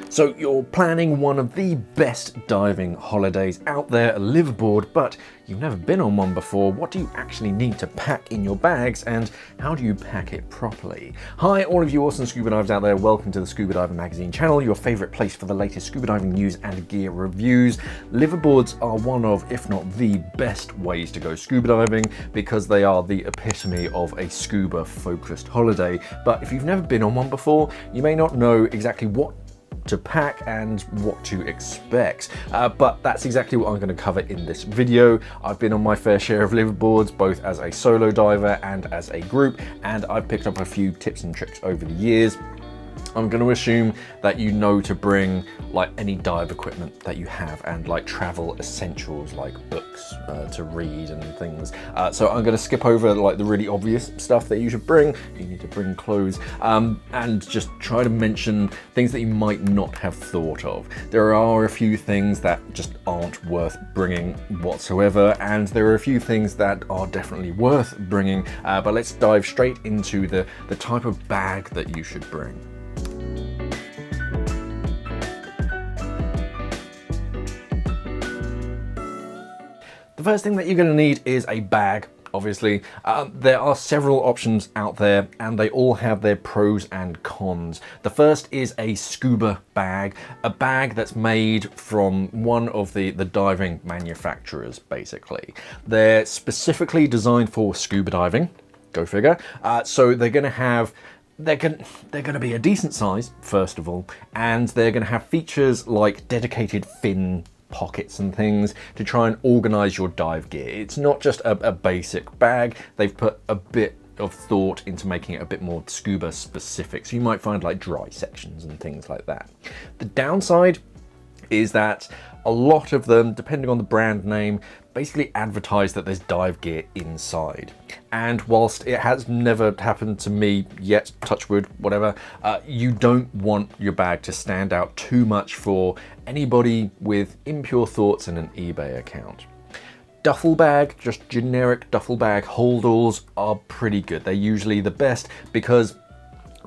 So you're planning one of the best diving holidays out there, a liveaboard, but you've never been on one before. What do you actually need to pack in your bags, and how do you pack it properly? Hi, all of you awesome scuba divers out there. Welcome to the Scuba Diver Magazine channel, your favorite place for the latest scuba diving news and gear reviews. Liveaboards are one of, if not the best ways to go scuba diving, because they are the epitome of a scuba focused holiday. But if you've never been on one before, you may not know exactly what to pack and what to expect, but that's exactly what I'm going to cover in this video. I've been on my fair share of liveaboards, both as a solo diver and as a group, and I've picked up a few tips and tricks over the years. I'm going to assume that you know to bring like any dive equipment that you have, and like travel essentials like books to read and things. So I'm going to skip over like the really obvious stuff that you should bring. You need to bring clothes, and just try to mention things that you might not have thought of. There are a few things that just aren't worth bringing whatsoever, and there are a few things that are definitely worth bringing, but let's dive straight into the type of bag that you should bring. The first thing that you're going to need is a bag, obviously. There are several options out there, and they all have their pros and cons. The first is a scuba bag, a bag that's made from one of the diving manufacturers, basically. They're specifically designed for scuba diving, go figure. So they're going to have they're going to be a decent size, first of all, and they're going to have features like dedicated fin pockets and things to try and organize your dive gear. It's not just a basic bag. They've put a bit of thought into making it a bit more scuba specific, so you might find like dry sections and things like that. The downside is that a lot of them, depending on the brand name, basically advertise that there's dive gear inside. And whilst it has never happened to me yet, touch wood, whatever, you don't want your bag to stand out too much for anybody with impure thoughts and an eBay account. Duffel bag, just generic duffel bag holdalls are pretty good. They're usually the best because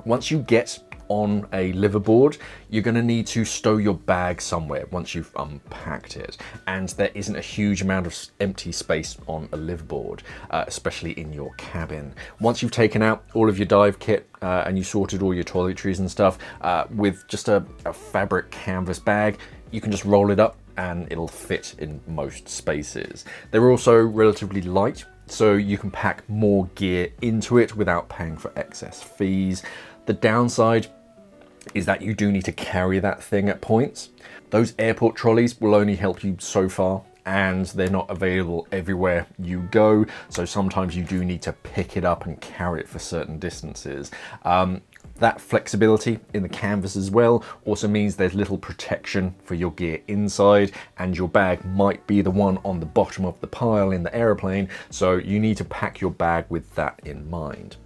once you get on a liveaboard, you're going to need to stow your bag somewhere once you've unpacked it, and there isn't a huge amount of empty space on a liveaboard, especially in your cabin. Once you've taken out all of your dive kit and you sorted all your toiletries and stuff, with just a fabric canvas bag, you can just roll it up and it'll fit in most spaces. They're also relatively light, so you can pack more gear into it without paying for excess fees. The downside is that you do need to carry that thing at points. Those airport trolleys will only help you so far, and they're not available everywhere you go, so sometimes you do need to pick it up and carry it for certain distances. That flexibility in the canvas as well also means there's little protection for your gear inside, and your bag might be the one on the bottom of the pile in the airplane, so you need to pack your bag with that in mind.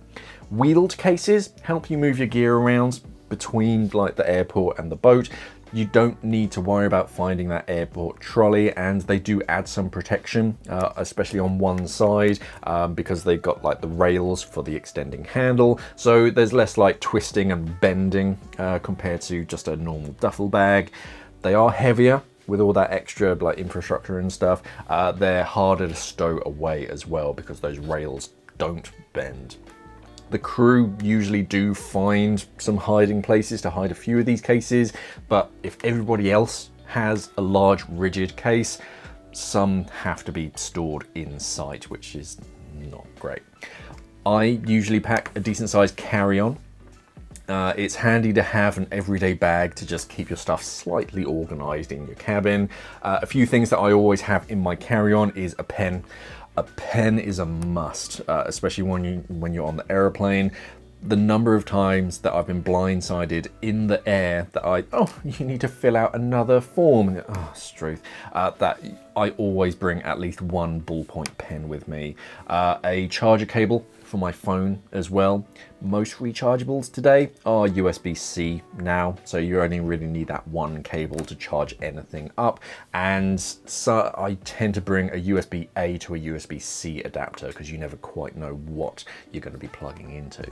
Wheeled cases help you move your gear around between like the airport and the boat. You don't need to worry about finding that airport trolley, and they do add some protection, especially on one side, because they've got like the rails for the extending handle, so there's less like twisting and bending compared to just a normal duffel bag. They are heavier with all that extra like infrastructure and stuff. They're harder to stow away as well because those rails don't bend. The crew usually do find some hiding places to hide a few of these cases, but if everybody else has a large rigid case, some have to be stored inside, which is not great. I usually pack a decent sized carry-on. It's handy to have an everyday bag to just keep your stuff slightly organized in your cabin. A few things that I always have in my carry-on is a pen. A pen is a must, especially when you're on the airplane. The number of times that I've been blindsided in the air that you need to fill out another form. Struth. That I always bring at least one ballpoint pen with me. A charger cable for my phone as well. Most rechargeables today are USB-C now, so you only really need that one cable to charge anything up, and so I tend to bring a USB-A to a USB-C adapter because you never quite know what you're going to be plugging into.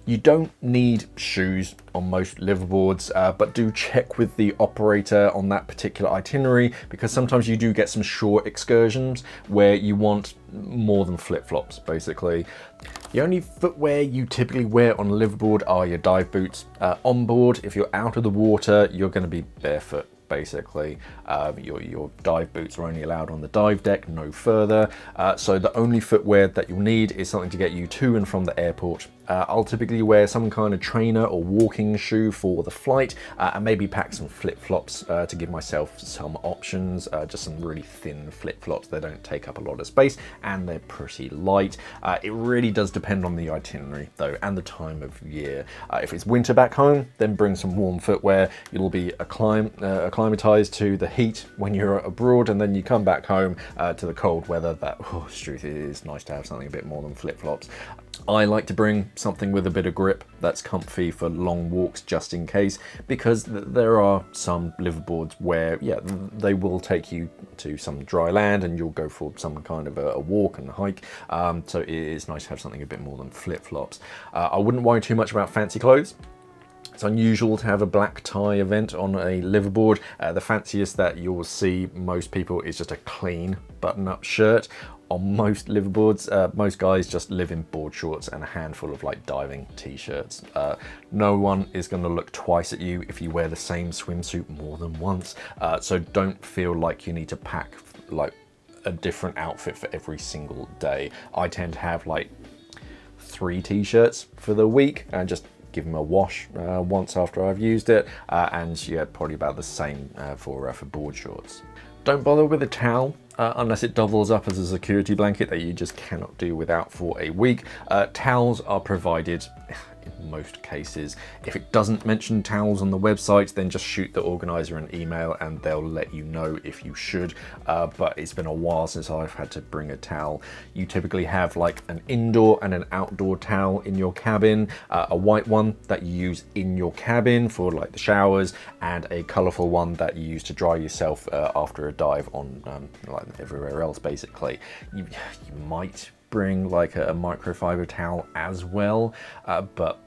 You don't need shoes on most liveaboards, but do check with the operator on that particular itinerary, because sometimes you do get some short excursions where you want more than flip-flops, basically. The only footwear you typically wear on a liveaboard are your dive boots. On board, if you're out of the water, you're going to be barefoot. Basically, your dive boots are only allowed on the dive deck, no further. So the only footwear that you'll need is something to get you to and from the airport. I'll typically wear some kind of trainer or walking shoe for the flight, and maybe pack some flip-flops to give myself some options. Just some really thin flip-flops. They don't take up a lot of space and they're pretty light. It really does depend on the itinerary though, and the time of year. If it's winter back home, then bring some warm footwear. You'll be acclimatized to the heat when you're abroad, and then you come back home to the cold weather. Truth, it is nice to have something a bit more than flip-flops. I like to bring something with a bit of grip that's comfy for long walks, just in case, because there are some liveaboards where, yeah, they will take you to some dry land and you'll go for some kind of a walk and a hike. So it is nice to have something a bit more than flip-flops. I wouldn't worry too much about fancy clothes. It's unusual to have a black tie event on a liveaboard. The fanciest that you'll see most people is just a clean button-up shirt. On most liveaboards, most guys just live in board shorts and a handful of like diving t-shirts. No one is going to look twice at you if you wear the same swimsuit more than once. So don't feel like you need to pack like a different outfit for every single day. I tend to have like 3 t-shirts for the week and just give them a wash once after I've used it, and yeah, probably about the same for board shorts. Don't bother with a towel unless it doubles up as a security blanket that you just cannot do without for a week. Towels are provided in most cases. If it doesn't mention towels on the website, then just shoot the organizer an email and they'll let you know if you should, but it's been a while since I've had to bring a towel. You typically have like an indoor and an outdoor towel in your cabin, a white one that you use in your cabin for like the showers, and a colorful one that you use to dry yourself after a dive on like everywhere else. Basically, you might bring like a microfiber towel as well, but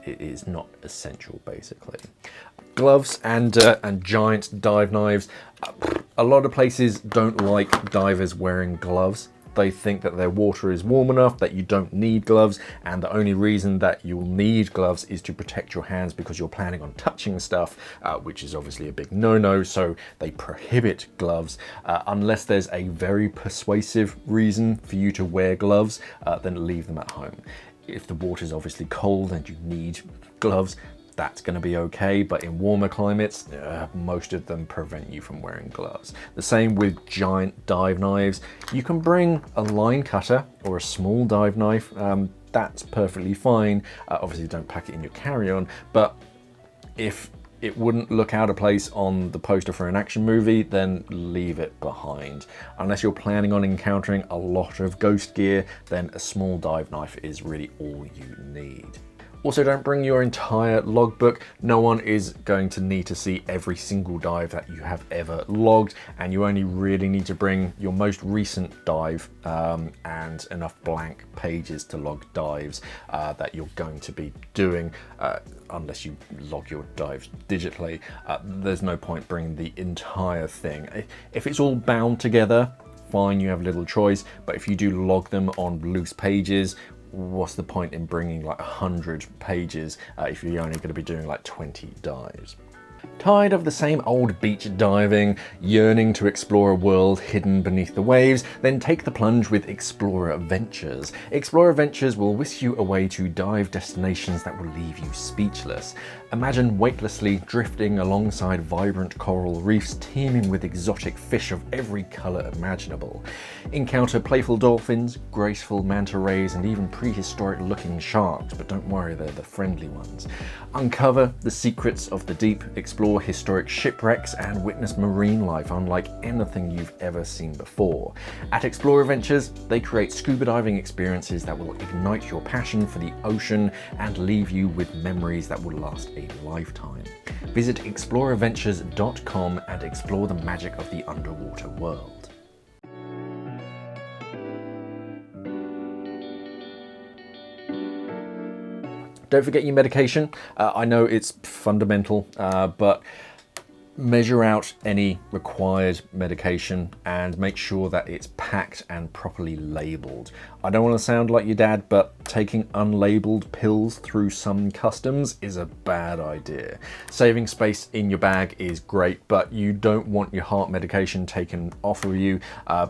it is not essential. Basically, gloves and giant dive knives. A lot of places don't like divers wearing gloves. They think that their water is warm enough that you don't need gloves, and the only reason that you'll need gloves is to protect your hands because you're planning on touching stuff, which is obviously a big no-no. So they prohibit gloves unless there's a very persuasive reason for you to wear gloves. Then leave them at home. If the water is obviously cold and you need gloves, that's going to be okay, but in warmer climates, most of them prevent you from wearing gloves. The same with giant dive knives. You can bring a line cutter or a small dive knife. That's perfectly fine. Obviously don't pack it in your carry-on, but if it wouldn't look out of place on the poster for an action movie, then leave it behind. Unless you're planning on encountering a lot of ghost gear, then a small dive knife is really all you need. Also, don't bring your entire logbook. No one is going to need to see every single dive that you have ever logged, and you only really need to bring your most recent dive and enough blank pages to log dives that you're going to be doing. Unless you log your dives digitally, there's no point bringing the entire thing. If it's all bound together, fine, you have little choice, but if you do log them on loose pages, what's the point in bringing like 100 pages if you're only going to be doing like 20 dives? Tired of the same old beach diving, yearning to explore a world hidden beneath the waves? Then take the plunge with Explorer Ventures. Explorer Ventures will whisk you away to dive destinations that will leave you speechless. Imagine weightlessly drifting alongside vibrant coral reefs teeming with exotic fish of every colour imaginable. Encounter playful dolphins, graceful manta rays, and even prehistoric looking sharks, but don't worry, they're the friendly ones. Uncover the secrets of the deep, explore historic shipwrecks, and witness marine life unlike anything you've ever seen before. At Explorer Ventures, they create scuba diving experiences that will ignite your passion for the ocean and leave you with memories that will last a lifetime. Visit explorerventures.com and explore the magic of the underwater world. Don't forget your medication. I know it's fundamental, but measure out any required medication and make sure that it's packed and properly labeled. I don't want to sound like your dad, but taking unlabeled pills through some customs is a bad idea. Saving space in your bag is great, but you don't want your heart medication taken off of you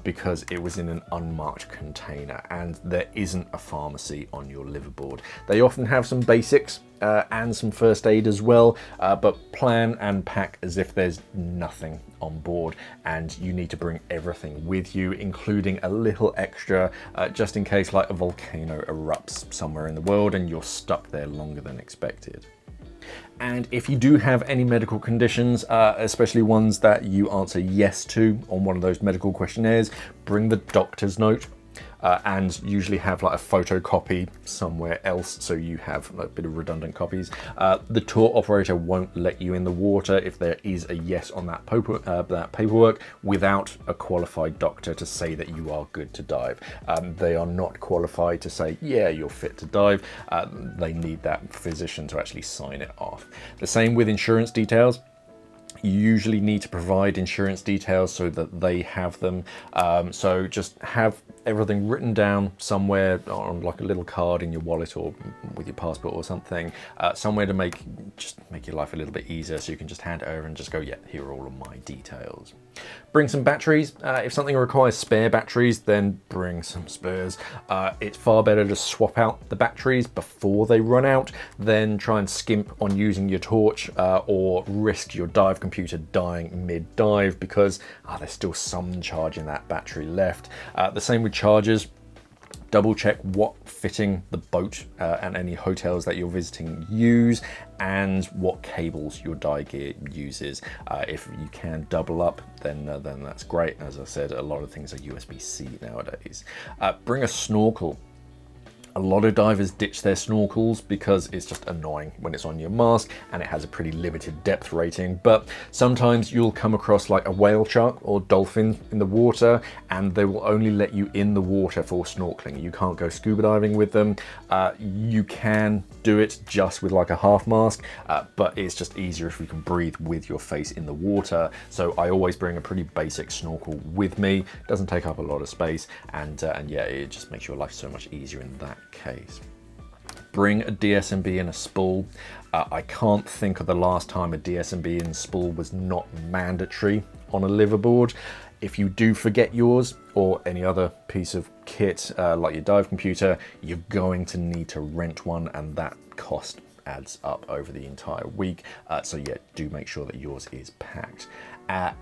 because it was in an unmarked container and there isn't a pharmacy on your liveaboard. They often have some basics and some first aid as well, but plan and pack as if there's nothing on board, and you need to bring everything with you, including a little extra just in case like a volcano erupts somewhere in the world and you're stuck there longer than expected. And if you do have any medical conditions, especially ones that you answer yes to on one of those medical questionnaires, bring the doctor's note. And usually have like a photocopy somewhere else so you have a bit of redundant copies. The tour operator won't let you in the water if there is a yes on that paperwork without a qualified doctor to say that you are good to dive. They are not qualified to say, yeah, you're fit to dive. They need that physician to actually sign it off. The same with insurance details. You usually need to provide insurance details so that they have them. So just have everything written down somewhere on like a little card in your wallet or with your passport or something, somewhere to make your life a little bit easier, so you can just hand it over and just go, yeah, here are all of my details. Bring some batteries. If something requires spare batteries, then bring some spares. It's far better to swap out the batteries before they run out than try and skimp on using your torch or risk your dive computer dying mid-dive because there's still some charge in that battery left. The same with chargers. Double check what fitting the boat and any hotels that you're visiting use and what cables your dive gear uses. If you can double up, then that's great. As I said, a lot of things are USB-C nowadays. Bring a snorkel. A lot of divers ditch their snorkels because it's just annoying when it's on your mask and it has a pretty limited depth rating, but sometimes you'll come across like a whale shark or dolphin in the water and they will only let you in the water for snorkeling. You can't go scuba diving with them. You can do it just with like a half mask, but it's just easier if you can breathe with your face in the water. So I always bring a pretty basic snorkel with me. It doesn't take up a lot of space and yeah, it just makes your life so much easier in that case. Bring a DSMB and a spool. I can't think of the last time a DSMB and spool was not mandatory on a liveaboard. If you do forget yours or any other piece of kit like your dive computer, you're going to need to rent one, and that cost adds up over the entire week. So yeah, do make sure that yours is packed.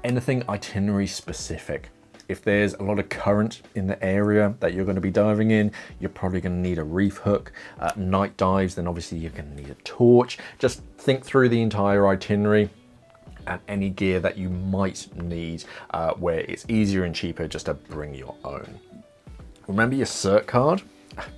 Anything itinerary specific. If there's a lot of current in the area that you're going to be diving in, you're probably going to need a reef hook. Night dives, then obviously you're going to need a torch. Just think through the entire itinerary and any gear that you might need where it's easier and cheaper just to bring your own. Remember your cert card.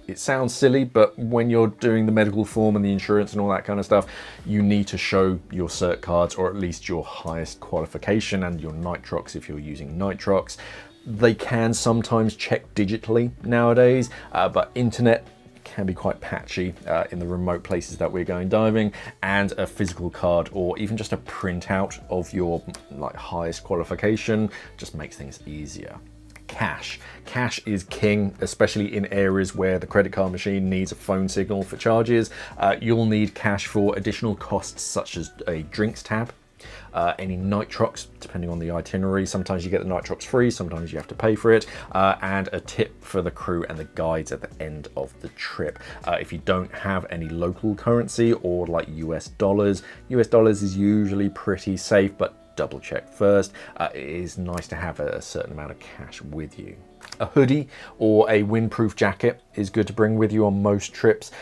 It sounds silly, but when you're doing the medical form and the insurance and all that kind of stuff, you need to show your cert cards, or at least your highest qualification and your nitrox if you're using nitrox. They can sometimes check digitally nowadays, but internet can be quite patchy in the remote places that we're going diving, and a physical card or even just a printout of your highest qualification just makes things easier. Cash. Cash is king, especially in areas where the credit card machine needs a phone signal for charges. You'll need cash for additional costs such as a drinks tab, any nitrox, depending on the itinerary. Sometimes you get the nitrox free, sometimes you have to pay for it, and a tip for the crew and the guides at the end of the trip. If you don't have any local currency or like US dollars is usually pretty safe, but double check first. It is nice to have a certain amount of cash with you. A hoodie or a windproof jacket is good to bring with you on most trips.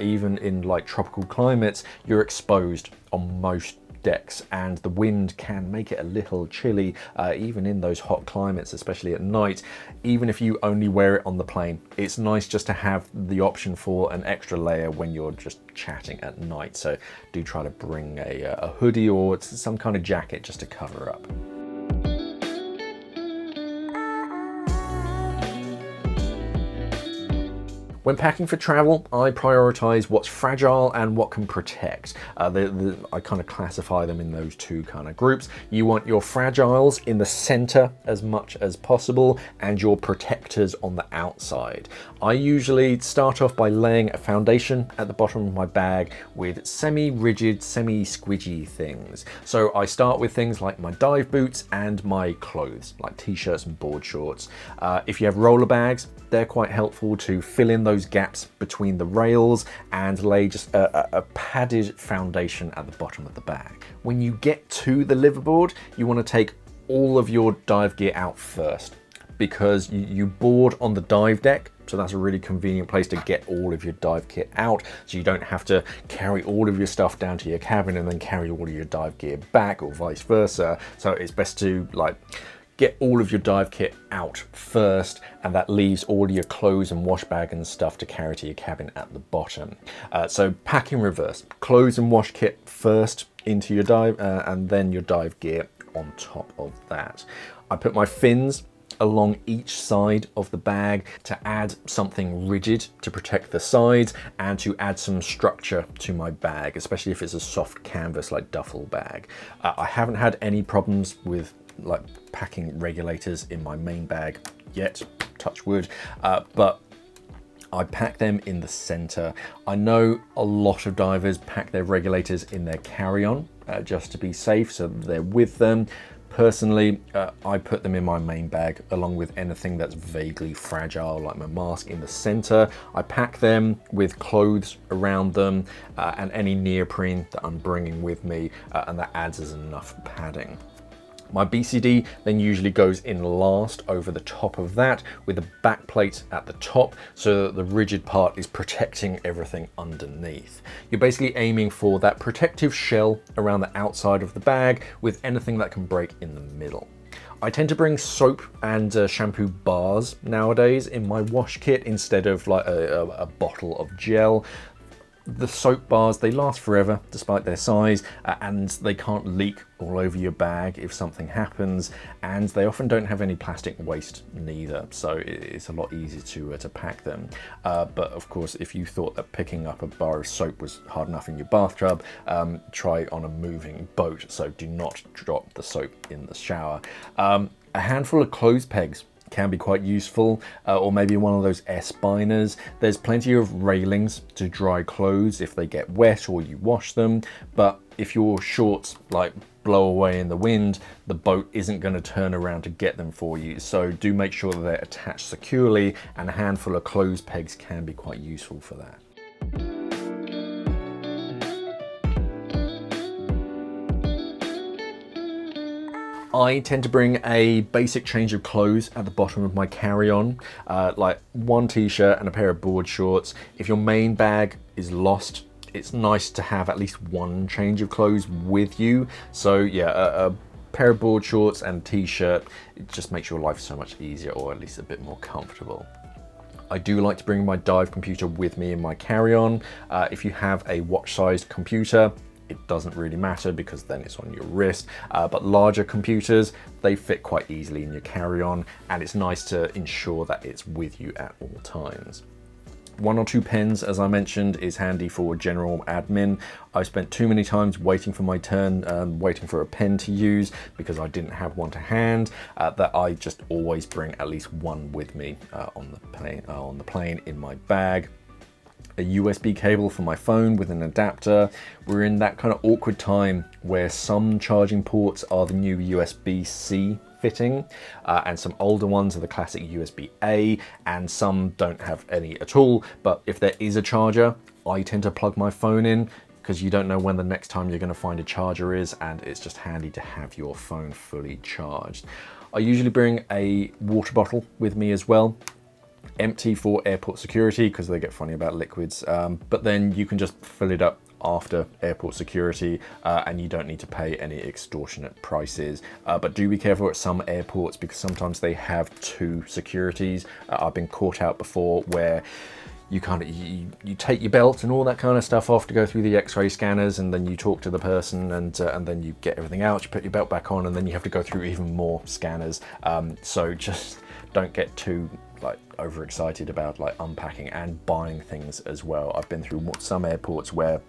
Even in like tropical climates, you're exposed on most decks and the wind can make it a little chilly even in those hot climates, especially at night. Even if you only wear it on the plane, it's nice just to have the option for an extra layer when you're just chatting at night. So do try to bring a hoodie or some kind of jacket just to cover up. When packing for travel, I prioritize what's fragile and what can protect. I kind of classify them in those two kind of groups. You want your fragiles in the center as much as possible and your protectors on the outside. I usually start off by laying a foundation at the bottom of my bag with semi-rigid, semi-squidgy things. So I start with things like my dive boots and my clothes, like t-shirts and board shorts. If you have roller bags, they're quite helpful to fill in those gaps between the rails and lay just a padded foundation at the bottom of the bag. When you get to the liveaboard, you want to take all of your dive gear out first, because you board on the dive deck, so that's a really convenient place to get all of your dive kit out, so you don't have to carry all of your stuff down to your cabin and then carry all of your dive gear back, or vice versa. So it's best to get all of your dive kit out first, and that leaves all your clothes and wash bag and stuff to carry to your cabin at the bottom. So pack in reverse, clothes and wash kit first into your dive, and then your dive gear on top of that. I put my fins along each side of the bag to add something rigid to protect the sides and to add some structure to my bag, especially if it's a soft canvas like duffel bag. I haven't had any problems with packing regulators in my main bag yet, touch wood, but I pack them in the center. I know a lot of divers pack their regulators in their carry-on just to be safe, so they're with them. Personally, I put them in my main bag along with anything that's vaguely fragile, like my mask, in the center. I pack them with clothes around them and any neoprene that I'm bringing with me, and that adds as enough padding. My BCD then usually goes in last over the top of that, with a back plate at the top so that the rigid part is protecting everything underneath. You're basically aiming for that protective shell around the outside of the bag with anything that can break in the middle. I tend to bring soap and shampoo bars nowadays in my wash kit instead of a bottle of gel. The soap bars, they last forever despite their size, and they can't leak all over your bag if something happens, and they often don't have any plastic waste neither, so it's a lot easier to pack them. But of course, if you thought that picking up a bar of soap was hard enough in your bathtub, try on a moving boat, so do not drop the soap in the shower. A handful of clothes pegs can be quite useful, or maybe one of those S-biners. There's plenty of railings to dry clothes if they get wet or you wash them, but if your shorts blow away in the wind, the boat isn't going to turn around to get them for you, so do make sure that they're attached securely, and a handful of clothes pegs can be quite useful for that. I tend to bring a basic change of clothes at the bottom of my carry-on, like one t-shirt and a pair of board shorts. If your main bag is lost, it's nice to have at least one change of clothes with you. So yeah, a pair of board shorts and t-shirt, it just makes your life so much easier, or at least a bit more comfortable. I do like to bring my dive computer with me in my carry-on. If you have a watch-sized computer, it doesn't really matter because then it's on your wrist, but larger computers, they fit quite easily in your carry-on, and it's nice to ensure that it's with you at all times. 1 or 2 pens, as I mentioned, is handy for general admin. I spent too many times waiting for my turn, waiting for a pen to use because I didn't have one to hand, that I just always bring at least one with me on the plane in my bag. A USB cable for my phone with an adapter. We're in that kind of awkward time where some charging ports are the new USB-C fitting, and some older ones are the classic USB-A, and some don't have any at all. But if there is a charger, I tend to plug my phone in, because you don't know when the next time you're going to find a charger is, and it's just handy to have your phone fully charged. I usually bring a water bottle with me as well. Empty for airport security because they get funny about liquids, but then you can just fill it up after airport security, and you don't need to pay any extortionate prices. But do be careful at some airports because sometimes they have 2 securities. I've been caught out before where you take your belt and all that kind of stuff off to go through the X-ray scanners, and then you talk to the person, and then you get everything out, you put your belt back on, and then you have to go through even more scanners. So just don't get too like overexcited about like unpacking and buying things as well. I've been through some airports where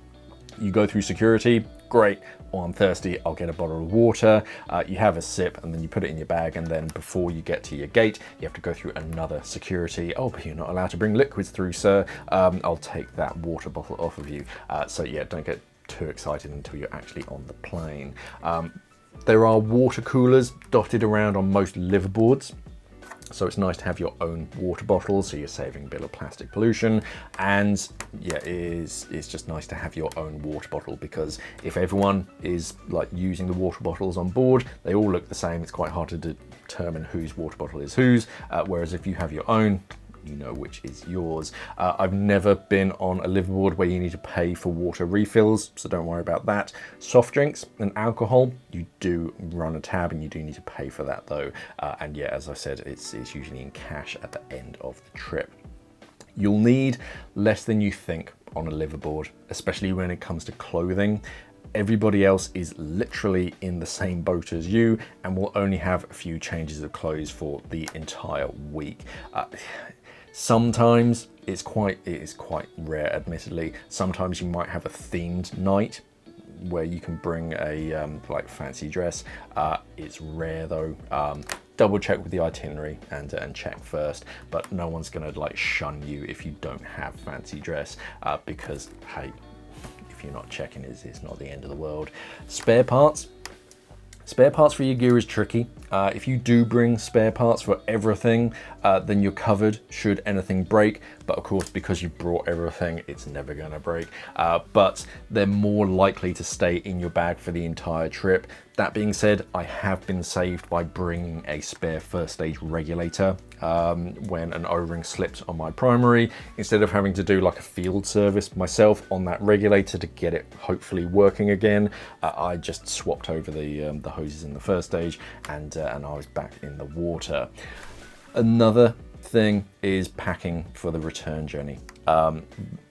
you go through security, great, or I'm thirsty, I'll get a bottle of water. You have a sip and then you put it in your bag, and then before you get to your gate, you have to go through another security. Oh, but you're not allowed to bring liquids through, sir. I'll take that water bottle off of you. So yeah, don't get too excited until you're actually on the plane. There are water coolers dotted around on most liveaboards. So it's nice to have your own water bottle, so you're saving a bit of plastic pollution. And yeah, it's just nice to have your own water bottle, because if everyone is like using the water bottles on board, they all look the same. It's quite hard to determine whose water bottle is whose. Whereas if you have your own, you know which is yours. I've never been on a liveaboard where you need to pay for water refills, so don't worry about that. Soft drinks and alcohol, you do run a tab and you do need to pay for that though. And yeah, as I said, it's usually in cash at the end of the trip. You'll need less than you think on a liveaboard, especially when it comes to clothing. Everybody else is literally in the same boat as you and will only have a few changes of clothes for the entire week. Sometimes it is quite rare, admittedly. Sometimes you might have a themed night where you can bring a like fancy dress. It's rare though. Double check with the itinerary and check first, but no one's gonna like shun you if you don't have fancy dress, because hey, if you're not checking, it's not the end of the world. Spare parts for your gear is tricky. If you do bring spare parts for everything, then you're covered should anything break. But of course, because you brought everything, it's never gonna break. But they're more likely to stay in your bag for the entire trip. That being said, I have been saved by bringing a spare first stage regulator when an O-ring slipped on my primary. Instead of having to do like a field service myself on that regulator to get it hopefully working again, I just swapped over the hoses in the first stage, and I was back in the water. Another thing is packing for the return journey.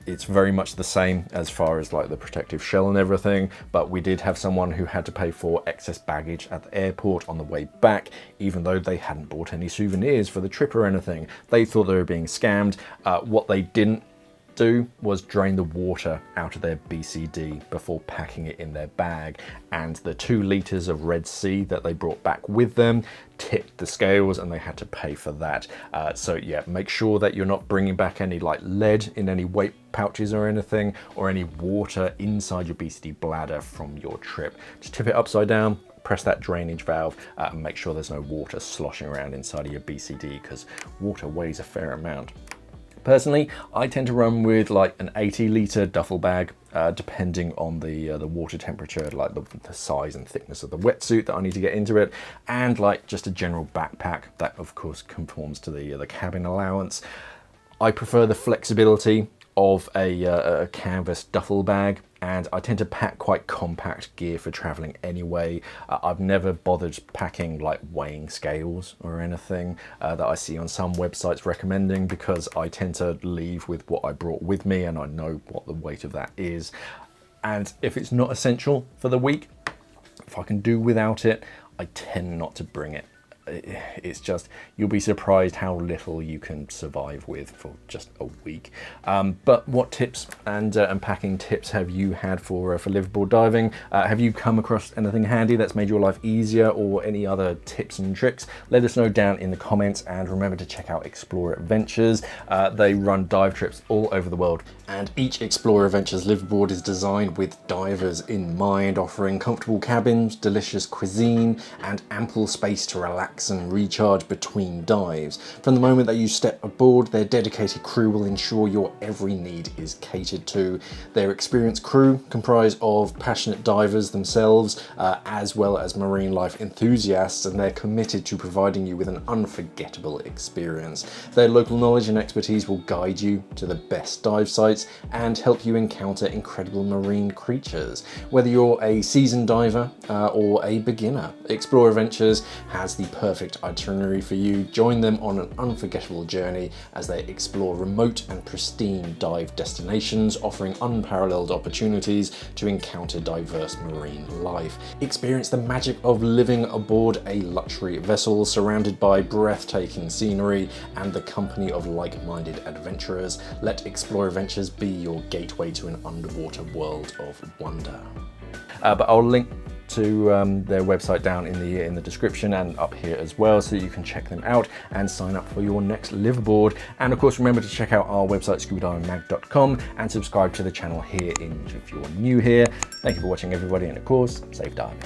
It's very much the same as far as like the protective shell and everything, but we did have someone who had to pay for excess baggage at the airport on the way back, even though they hadn't bought any souvenirs for the trip or anything. They thought they were being scammed. What they didn't do was drain the water out of their BCD before packing it in their bag, and the 2 liters of Red Sea that they brought back with them tipped the scales and they had to pay for that. So yeah, make sure that you're not bringing back any like lead in any weight pouches or anything, or any water inside your BCD bladder from your trip. Just tip it upside down, press that drainage valve, and make sure there's no water sloshing around inside of your BCD, because water weighs a fair amount. Personally, I tend to run with like an 80-litre duffel bag, depending on the water temperature, like the size and thickness of the wetsuit that I need to get into it, and like just a general backpack that of course conforms to the cabin allowance. I prefer the flexibility of a canvas duffel bag, and I tend to pack quite compact gear for traveling anyway. I've never bothered packing like weighing scales or anything that I see on some websites recommending, because I tend to leave with what I brought with me and I know what the weight of that is. And if it's not essential for the week, if I can do without it, I tend not to bring it. It's just, you'll be surprised how little you can survive with for just a week. But what tips and packing tips have you had for liveaboard diving? Have you come across anything handy that's made your life easier, or any other tips and tricks? Let us know down in the comments, and remember to check out Explorer Adventures. They run dive trips all over the world, and each Explorer Adventures liveaboard is designed with divers in mind, offering comfortable cabins, delicious cuisine, and ample space to relax and recharge between dives. From the moment that you step aboard, their dedicated crew will ensure your every need is catered to. Their experienced crew comprise of passionate divers themselves, as well as marine life enthusiasts, and they're committed to providing you with an unforgettable experience. Their local knowledge and expertise will guide you to the best dive sites and help you encounter incredible marine creatures. Whether you're a seasoned diver or a beginner, Explorer Adventures has the perfect itinerary for you. Join them on an unforgettable journey as they explore remote and pristine dive destinations, offering unparalleled opportunities to encounter diverse marine life. Experience the magic of living aboard a luxury vessel surrounded by breathtaking scenery and the company of like-minded adventurers. Let Explore Adventures be your gateway to an underwater world of wonder. But I'll link to their website down in the description and up here as well, so that you can check them out and sign up for your next liveaboard. And of course, remember to check out our website, scubadivingmag.com, and subscribe to the channel here if you're new here. Thank you for watching, everybody, and of course, safe diving.